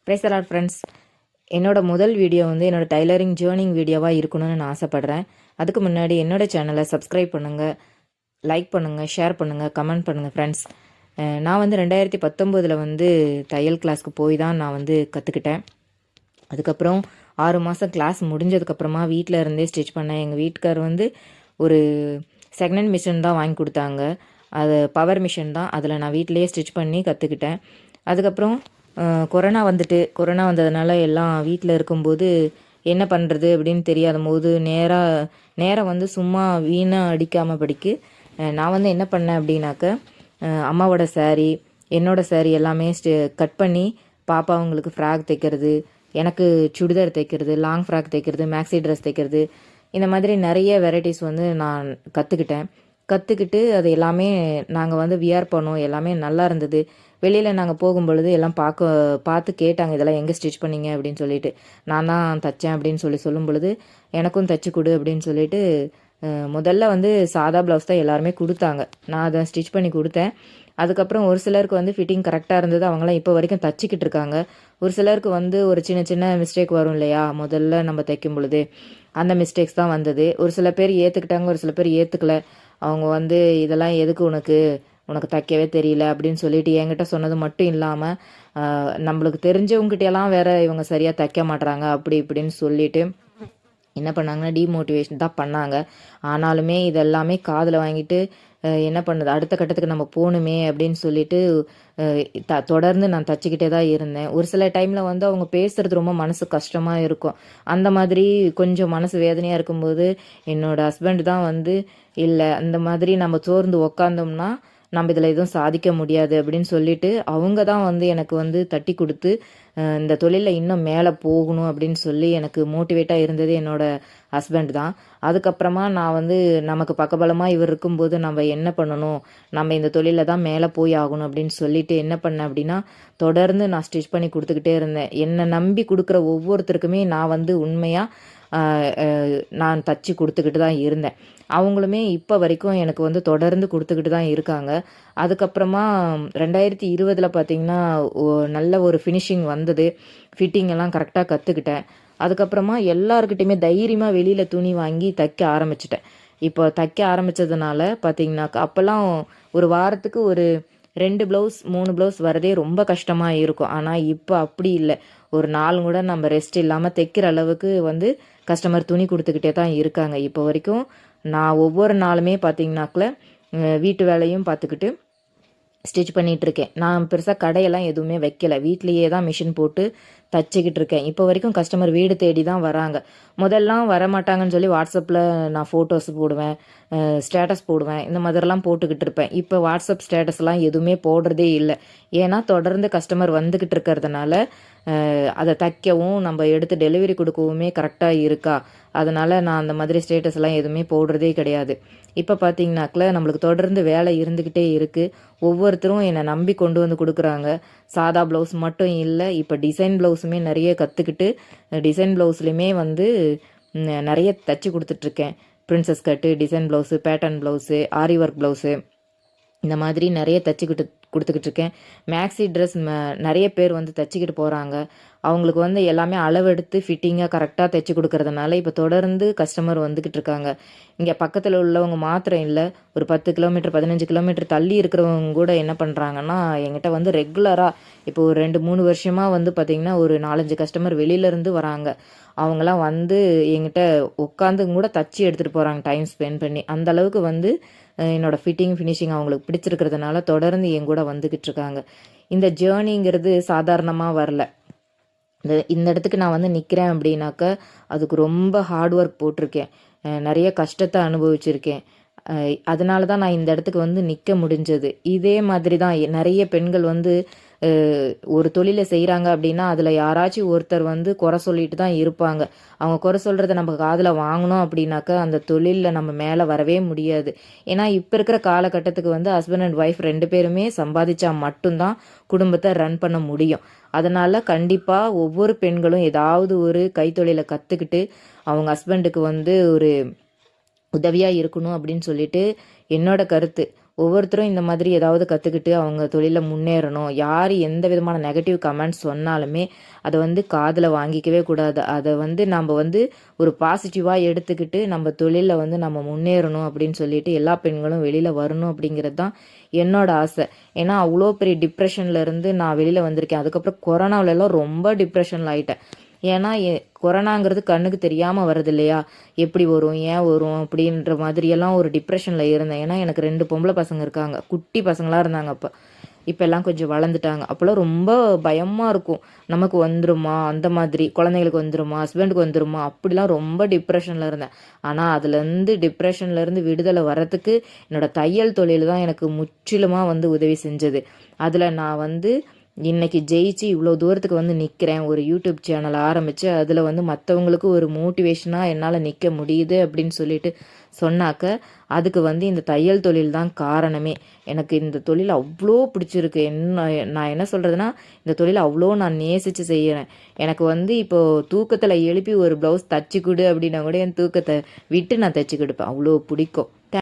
Praise the Lord friends. என்னோட முதல் video வந்து என்னோட டைலரிங் ஜேர்னிங் வீடியோவாக இருக்கணும்னு நான் ஆசைப்பட்றேன். அதுக்கு முன்னாடி என்னோட சேனலை சப்ஸ்கிரைப் பண்ணுங்கள், லைக் பண்ணுங்கள், ஷேர் பண்ணுங்கள், கமெண்ட் பண்ணுங்கள் ஃப்ரெண்ட்ஸ். நான் வந்து 2019 வந்து தையல் கிளாஸ்க்கு போய் தான் நான் வந்து கற்றுக்கிட்டேன். அதுக்கப்புறம் 6 மாதம் கிளாஸ் முடிஞ்சதுக்கப்புறமா வீட்டில் இருந்தே ஸ்டிச் பண்ணேன். எங்கள் வீட்டுக்கார் வந்து ஒரு செகண்ட் ஹேண்ட் மிஷின் தான் வாங்கி கொடுத்தாங்க. அது பவர் மிஷின் தான். அதில் நான் வீட்டிலேயே ஸ்டிச் பண்ணி கற்றுக்கிட்டேன். அதுக்கப்புறம் கொரோனா வந்ததுனால எல்லாம் வீட்டில் இருக்கும்போது என்ன பண்ணுறது அப்படின்னு தெரியாத போது நேரம் வந்து சும்மா வீணாக அடிக்காமல் படிக்கு நான் வந்து என்ன பண்ணேன் அப்படின்னாக்க, அம்மாவோட சாரீ, என்னோட சாரீ எல்லாமே கட் பண்ணி பாப்பாவங்களுக்கு ஃப்ராக் தைக்கிறது, எனக்கு சுடிதார் தைக்கிறது, லாங் ஃப்ராக் தைக்கிறது, மேக்ஸி ட்ரெஸ் தைக்கிறது, இந்த மாதிரி நிறைய வெரைட்டிஸ் வந்து நான் கற்றுக்கிட்டு அது எல்லாமே நாங்கள் வந்து வியர் பண்ணோம். எல்லாமே நல்லா இருந்தது. வெளியில் நாங்கள் போகும்பொழுது எல்லாம் பார்த்து கேட்டாங்க, இதெல்லாம் எங்கே ஸ்டிச் பண்ணீங்க அப்படின்னு சொல்லிட்டு. நான் தான் தைச்சேன் அப்படின்னு சொல்லும் பொழுது எனக்கும் தைச்சி கொடு அப்படின்னு சொல்லிட்டு முதல்ல வந்து சாதா ப்ளவுஸ் தான் எல்லாருமே கொடுத்தாங்க. நான் அதை ஸ்டிச் பண்ணி கொடுத்தேன். அதுக்கப்புறம் ஒரு சிலருக்கு வந்து ஃபிட்டிங் கரெக்டாக இருந்தது. அவங்களாம் இப்போ வரைக்கும் தச்சிக்கிட்டு இருக்காங்க. ஒரு சிலருக்கு வந்து ஒரு சின்ன சின்ன மிஸ்டேக் வரும் இல்லையா, முதல்ல நம்ம தைக்கும் பொழுது அந்த மிஸ்டேக்ஸ் தான் வந்தது. ஒரு சில பேர் ஏற்றுக்கிட்டாங்க, ஒரு சில பேர் ஏற்றுக்கல. அவங்க வந்து இதெல்லாம் எதுக்கு உனக்கு தைக்கவே தெரியல அப்படின்னு சொல்லிட்டு என்கிட்ட சொன்னது மட்டும் இல்லாமல் நம்மளுக்கு தெரிஞ்சவங்ககிட்டலாம் வேற இவங்க சரியாக தைக்க மாட்றாங்க அப்படி இப்படின்னு சொல்லிட்டு என்ன பண்ணாங்கன்னா டீமோட்டிவேஷன் தான் பண்ணாங்க. ஆனாலுமே இதெல்லாமே காதில் வாங்கிட்டு என்ன பண்ணுது, அடுத்த கட்டத்துக்கு நம்ம போகணுமே அப்படின்னு சொல்லிட்டு தொடர்ந்து நான் தச்சுக்கிட்டே தான் இருந்தேன். ஒரு சில டைமில் வந்து அவங்க பேசுகிறது ரொம்ப மனசு கஷ்டமாக இருக்கும். அந்த மாதிரி கொஞ்சம் மனசு வேதனையாக இருக்கும்போது என்னோடய ஹஸ்பண்ட் தான் வந்து, இல்லை அந்த மாதிரி நம்ம சோர்ந்து உக்காந்தோம்னா நம்ம இதில் எதுவும் சாதிக்க முடியாது அப்படின்னு சொல்லிட்டு அவங்க தான் வந்து எனக்கு வந்து தட்டி கொடுத்து இந்த தொழிலில் இன்னும் மேலே போகணும் அப்படின்னு சொல்லி எனக்கு மோட்டிவேட்டாக இருந்தது என்னோடய ஹஸ்பண்ட் தான். அதுக்கப்புறமா நான் வந்து நமக்கு பக்கபலமாக இவர் இருக்கும்போது நம்ம என்ன பண்ணணும், நம்ம இந்த தொழிலில் தான் மேலே போய் ஆகணும் அப்படின்னு சொல்லிட்டு என்ன பண்ணேன் அப்படின்னா, தொடர்ந்து நான் ஸ்டிச் பண்ணி கொடுத்துக்கிட்டே இருந்தேன். என்னை நம்பி கொடுக்குற ஒவ்வொருத்தருக்குமே நான் வந்து உண்மையாக நான் தச்சு கொடுத்துக்கிட்டு தான் இருந்தேன். அவங்களுமே இப்போ வரைக்கும் எனக்கு வந்து தொடர்ந்து கொடுத்துக்கிட்டு தான் இருக்காங்க. அதுக்கப்புறமா 2020 பார்த்திங்கன்னா நல்ல ஒரு ஃபினிஷிங் வந்தது. ஃபிட்டிங் எல்லாம் கரெக்டாக கற்றுக்கிட்டேன். அதுக்கப்புறமா எல்லாருக்கிட்டையுமே தைரியமாக வெளியில் துணி வாங்கி தைக்க ஆரம்பிச்சிட்டேன். இப்போ தைக்க ஆரம்பித்ததுனால பார்த்திங்கனாக்கா, அப்போல்லாம் ஒரு வாரத்துக்கு ஒரு 2 ப்ளவுஸ் 3 ப்ளவுஸ் வரதே ரொம்ப கஷ்டமாக இருக்கும். ஆனால் இப்போ அப்படி இல்லை. ஒரு நாள் கூட நம்ம ரெஸ்ட் இல்லாமல் தைக்கிற அளவுக்கு வந்து கஸ்டமர் துணி கொடுத்துக்கிட்டே தான் இருக்காங்க. இப்போ வரைக்கும் நான் ஒவ்வொரு நாளுமே பார்த்திங்கனாக்கில் வீட்டு வேலையும் பார்த்துக்கிட்டு ஸ்டிச் பண்ணிகிட்ருக்கேன். நான் பெருசாக கடையெல்லாம் எதுவுமே வைக்கல. வீட்லேயே தான் மிஷின் போட்டு தச்சுக்கிட்டு இருக்கேன். இப்போ வரைக்கும் கஸ்டமர் வீடு தேடி தான் வராங்க. முதல்லாம் வரமாட்டாங்கன்னு சொல்லி வாட்ஸ்அப்பில் நான் ஃபோட்டோஸ் போடுவேன், ஸ்டேட்டஸ் போடுவேன், இந்த மாதிரிலாம் போட்டுக்கிட்டு இருப்பேன். இப்போ வாட்ஸ்அப் ஸ்டேட்டஸ்லாம் எதுவுமே போடுறதே இல்லை. ஏன்னா தொடர்ந்து கஸ்டமர் வந்துக்கிட்டு இருக்கிறதுனால அதை தைக்கவும் நம்ம எடுத்து டெலிவரி கொடுக்கவுமே கரெக்டாக இருக்கா, அதனால் நான் அந்த மாதிரி ஸ்டேட்டஸ்லாம் எதுவுமே போடுறதே கிடையாது. இப்போ பார்த்தீங்கன்னாக்கில் நம்மளுக்கு தொடர்ந்து வேலை இருந்துக்கிட்டே இருக்குது. ஒவ்வொருத்தரும் என்னை நம்பி கொண்டு வந்து கொடுக்குறாங்க. சாதா ப்ளவுஸ் மட்டும் இல்லை, இப்போ டிசைன் ப்ளவுஸுமே நிறைய கற்றுக்கிட்டு டிசைன் ப்ளவுஸ்லையுமே வந்து நிறைய தச்சு கொடுத்துட்ருக்கேன். Princess cut, design blouse, pattern blouse, aari work blouse, இந்த மாதிரி நிறைய கொடுத்துக்கிட்டு இருக்கேன். மேக்ஸி ட்ரெஸ் நிறைய பேர் வந்து தைச்சிக்கிட்டு போகிறாங்க. அவங்களுக்கு வந்து எல்லாமே அளவெடுத்து ஃபிட்டிங்காக கரெக்டாக தைச்சி கொடுக்கறதுனால இப்போ தொடர்ந்து கஸ்டமர் வந்துக்கிட்டு இருக்காங்க. இங்கே பக்கத்தில் உள்ளவங்க மாத்திரம் இல்லை, ஒரு 10 கிலோமீட்டர் 15 கிலோமீட்டர் தள்ளி இருக்கிறவங்க கூட என்ன பண்ணுறாங்கன்னா என்கிட்ட வந்து ரெகுலராக இப்போ ஒரு 2-3 வருஷமாக வந்து பார்த்திங்கன்னா ஒரு 4-5 கஸ்டமர் வெளியிலேருந்து வராங்க. அவங்களாம் வந்து என்கிட்ட உட்காந்து கூட தச்சு எடுத்துகிட்டு போகிறாங்க டைம் ஸ்பெண்ட் பண்ணி. அந்த அளவுக்கு வந்து என்னோடய ஃபினிஷிங் அவங்களுக்கு பிடிச்சிருக்கிறதுனால தொடர்ந்து என் கூட வந்துக்கிட்டு இருக்காங்க. இந்த ஜேர்னிங்கிறது சாதாரணமாக வரல. இந்த இடத்துக்கு நான் வந்து நிற்கிறேன் அப்படின்னாக்கா அதுக்கு ரொம்ப ஹார்ட் ஒர்க் போட்டிருக்கேன், நிறைய கஷ்டத்தை அனுபவிச்சிருக்கேன். அதனால தான் நான் இந்த இடத்துக்கு வந்து நிற்க முடிஞ்சது. இதே மாதிரி தான் நிறைய பெண்கள் வந்து ஒரு தொழிலை செய்கிறாங்க அப்படின்னா அதில் யாராச்சும் ஒருத்தர் வந்து குறை சொல்லிட்டு தான் இருப்பாங்க. அவங்க குறை சொல்கிறத நம்ம காதில் வாங்கினோம் அப்படின்னாக்கா அந்த தொழிலில் நம்ம மேலே வரவே முடியாது. ஏன்னா இப்போ இருக்கிற காலகட்டத்துக்கு வந்து ஹஸ்பண்ட் அண்ட் ஒய்ஃப் 2 பேருமே சம்பாதிச்சா மட்டும்தான் குடும்பத்தை ரன் பண்ண முடியும். அதனால் கண்டிப்பாக ஒவ்வொரு பெண்களும் ஏதாவது ஒரு கைத்தொழிலை கற்றுக்கிட்டு அவங்க ஹஸ்பண்டுக்கு வந்து ஒரு உதவியாக இருக்கணும் அப்படின்னு சொல்லிட்டு என்னோட கருத்து. ஒவ்வொருத்தரும் இந்த மாதிரி ஏதாவது கற்றுக்கிட்டு அவங்க தொழிலில் முன்னேறணும். யார் எந்த விதமான நெகட்டிவ் கமெண்ட்ஸ் சொன்னாலுமே அதை வந்து காதில் வாங்கிக்கவே கூடாது. அதை வந்து நம்ம வந்து ஒரு பாசிட்டிவாக எடுத்துக்கிட்டு நம்ம தொழிலில் வந்து நம்ம முன்னேறணும் அப்படின்னு சொல்லிட்டு எல்லா பெண்களும் வெளியில் வரணும் அப்படிங்கிறது தான் என்னோட ஆசை. ஏன்னா அவ்வளோ பெரிய டிப்ரெஷனில் இருந்து நான் வெளியில் வந்திருக்கேன். அதுக்கப்புறம் கொரோனாவிலலாம் ரொம்ப டிப்ரெஷனில் ஆகிட்டேன். ஏன்னா கொரோனாங்கிறது கண்ணுக்கு தெரியாமல் வருது இல்லையா, எப்படி வரும் ஏன் வரும் அப்படின்ற மாதிரியெல்லாம் ஒரு டிப்ரெஷனில் இருந்தேன். ஏன்னா எனக்கு 2 பொம்பளை பசங்க இருக்காங்க, குட்டி பசங்களாக இருந்தாங்க அப்போ. இப்போ எல்லாம் கொஞ்சம் வளர்ந்துட்டாங்க. அப்போல்லாம் ரொம்ப பயமாக இருக்கும், நமக்கு வந்துருமா அந்த மாதிரி, குழந்தைங்களுக்கு வந்துருமா ஹஸ்பண்டுக்கு வந்துருமா அப்படிலாம் ரொம்ப டிப்ரெஷனில் இருந்தேன். ஆனால் அதுலேருந்து டிப்ரெஷன்லேருந்து விடுதலை வரத்துக்கு என்னோடய தையல் தொழில் தான் எனக்கு முற்றிலுமாக வந்து உதவி செஞ்சது. அதில் நான் வந்து இன்னைக்கு ஜெயிச்சு இவ்வளோ தூரத்துக்கு வந்து நிற்கிறேன். ஒரு யூடியூப் சேனல் ஆரம்பித்து அதில் வந்து மற்றவங்களுக்கு ஒரு மோட்டிவேஷனாக என்னால் நிற்க முடியுது அப்படின்னு சொல்லிட்டு சொன்னாக்க அதுக்கு வந்து இந்த தையல் தொழில் தான் காரணமே. எனக்கு இந்த தொழில் அவ்வளோ பிடிச்சிருக்கு. நான் என்ன சொல்கிறதுனா, இந்த தொழில் அவ்வளோ நான் நேசித்து செய்கிறேன். எனக்கு வந்து இப்போது தூக்கத்தில் எழுப்பி ஒரு ப்ளவுஸ் தச்சு கொடு அப்படின்னா கூட என் தூக்கத்தை விட்டு நான் தைச்சி கொடுப்பேன். அவ்வளோ பிடிக்கும்.